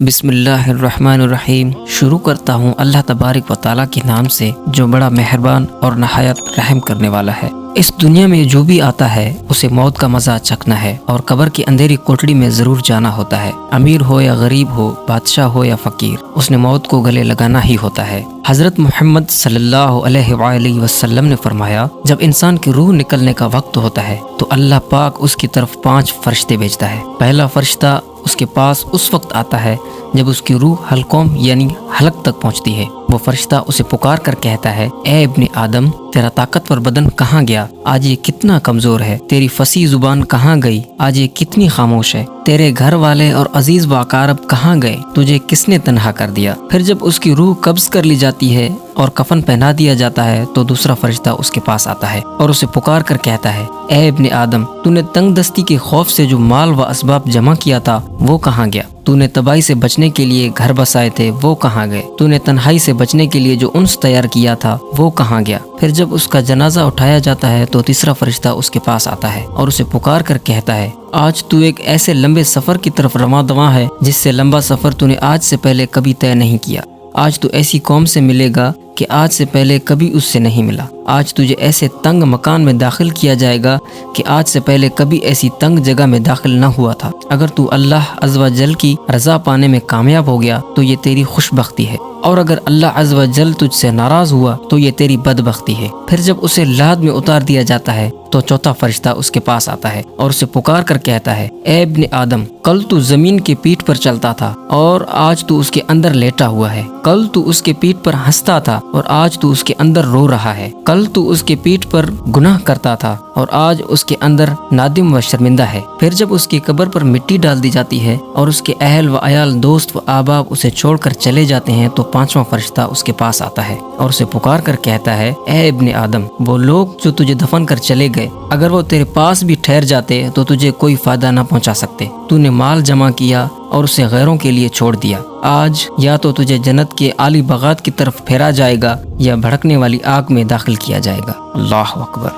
بسم اللہ الرحمن الرحیم۔ شروع کرتا ہوں اللہ تبارک و تعالیٰ کے نام سے جو بڑا مہربان اور نہایت رحم کرنے والا ہے۔ اس دنیا میں جو بھی آتا ہے اسے موت کا مزہ چکھنا ہے اور قبر کی اندھیری کوٹڑی میں ضرور جانا ہوتا ہے۔ امیر ہو یا غریب ہو، بادشاہ ہو یا فقیر، اس نے موت کو گلے لگانا ہی ہوتا ہے۔ حضرت محمد صلی اللہ علیہ وآلہ وسلم نے فرمایا، جب انسان کی روح نکلنے کا وقت ہوتا ہے تو اللہ پاک اس کی طرف 5 فرشتے بھیجتا ہے۔ پہلا فرشتہ اس کے پاس اس وقت آتا ہے جب اس کی روح حلقوم یعنی حلق تک پہنچتی ہے۔ وہ فرشتہ اسے پکار کر کہتا ہے، اے ابن آدم، تیرا طاقتور بدن کہاں گیا؟ آج یہ کتنا کمزور ہے۔ تیری فصیح زبان کہاں گئی؟ آج یہ کتنی خاموش ہے۔ تیرے گھر والے اور عزیز و اقارب کہاں گئے؟ تجھے کس نے تنہا کر دیا؟ پھر جب اس کی روح قبض کر لی جاتی ہے اور کفن پہنا دیا جاتا ہے تو دوسرا فرشتہ اس کے پاس آتا ہے اور اسے پکار کر کہتا ہے، اے ابن آدم، تو نے تنگ دستی کے خوف سے جو مال و اسباب جمع کیا تھا وہ کہاں گیا؟ تو نے تباہی سے بچنے کے لیے گھر بسائے تھے وہ کہاں گئے؟ تو نے تنہائی سے بچنے کے لیے جو انس تیار کیا تھا وہ کہاں گیا؟ پھر جب اس کا جنازہ اٹھایا جاتا ہے تو تیسرا فرشتہ اس کے پاس آتا ہے اور اسے پکار کر کہتا ہے، آج تو ایک ایسے لمبے سفر کی طرف رواں دواں ہے جس سے لمبا سفر تو نے آج سے پہلے کبھی طے نہیں کیا۔ آج تو ایسی قوم سے ملے گا کہ آج سے پہلے کبھی اس سے نہیں ملا۔ آج تجھے ایسے تنگ مکان میں داخل کیا جائے گا کہ آج سے پہلے کبھی ایسی تنگ جگہ میں داخل نہ ہوا تھا۔ اگر تو اللہ عز و جل کی رضا پانے میں کامیاب ہو گیا تو یہ تیری خوش بختی ہے، اور اگر اللہ عز و جل تجھ سے ناراض ہوا تو یہ تیری بدبختی ہے۔ پھر جب اسے لحد میں اتار دیا جاتا ہے تو چوتھا فرشتہ اس کے پاس آتا ہے اور اسے پکار کر کہتا ہے، اے ابن آدم، کل تو زمین کی پیٹھ پر چلتا تھا اور آج تو اس کے اندر لیٹا ہوا ہے۔ کل تو اس کے پیٹھ پر ہنستا تھا اور آج تو اس کے اندر رو رہا ہے۔ کل تو اس کے پیٹھ پر گناہ کرتا تھا اور آج اس کے اندر نادم و شرمندہ ہے۔ پھر جب اس کی قبر پر مٹی ڈال دی جاتی ہے اور اس کے اہل و عیال، دوست و احباب اسے چھوڑ کر چلے جاتے ہیں تو پانچواں فرشتہ اس کے پاس آتا ہے اور اسے پکار کر کہتا ہے، اے ابن آدم، وہ لوگ جو تجھے دفن کر چلے گئے اگر وہ تیرے پاس بھی ٹھہر جاتے تو تجھے کوئی فائدہ نہ پہنچا سکتے۔ تو نے مال جمع کیا اور اسے غیروں کے لیے چھوڑ دیا۔ آج یا تو تجھے جنت کے اعلی باغات کی طرف پھیرا جائے گا یا بھڑکنے والی آگ میں داخل کیا جائے گا۔ اللہ اکبر۔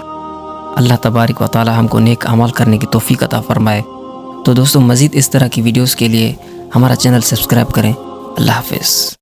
اللہ تبارک و تعالی ہم کو نیک اعمال کرنے کی توفیق عطا فرمائے۔ تو دوستو، مزید اس طرح کی ویڈیوز کے لیے ہمارا چینل سبسکرائب کریں۔ اللہ حافظ۔